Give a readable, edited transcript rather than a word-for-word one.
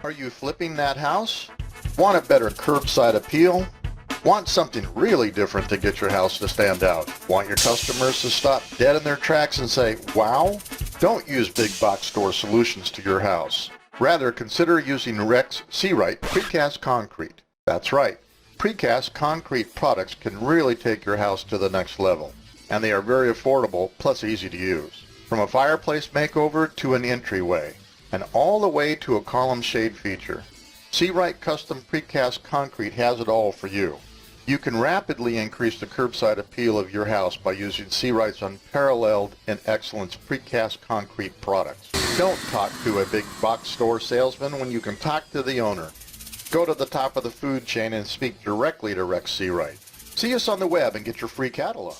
Are you flipping that house? Want a better curbside appeal? Want something really different to get your house to stand out? Want your customers to stop dead in their tracks and say, wow? Don't use big box store solutions to your house. Rather, consider using Seawright Precast Concrete. That's right. Precast concrete products can really take your house to the next level. And they are very affordable, plus easy to use. From a fireplace makeover to an entryway, and all the way to a column shade feature. Seawright Custom Precast Concrete has it all for you. You can rapidly increase the curbside appeal of your house by using Seawright's unparalleled and excellent precast concrete products. Don't talk to a big box store salesman when you can talk to the owner. Go to the top of the food chain and speak directly to Rex Seawright. See us on the web and get your free catalog.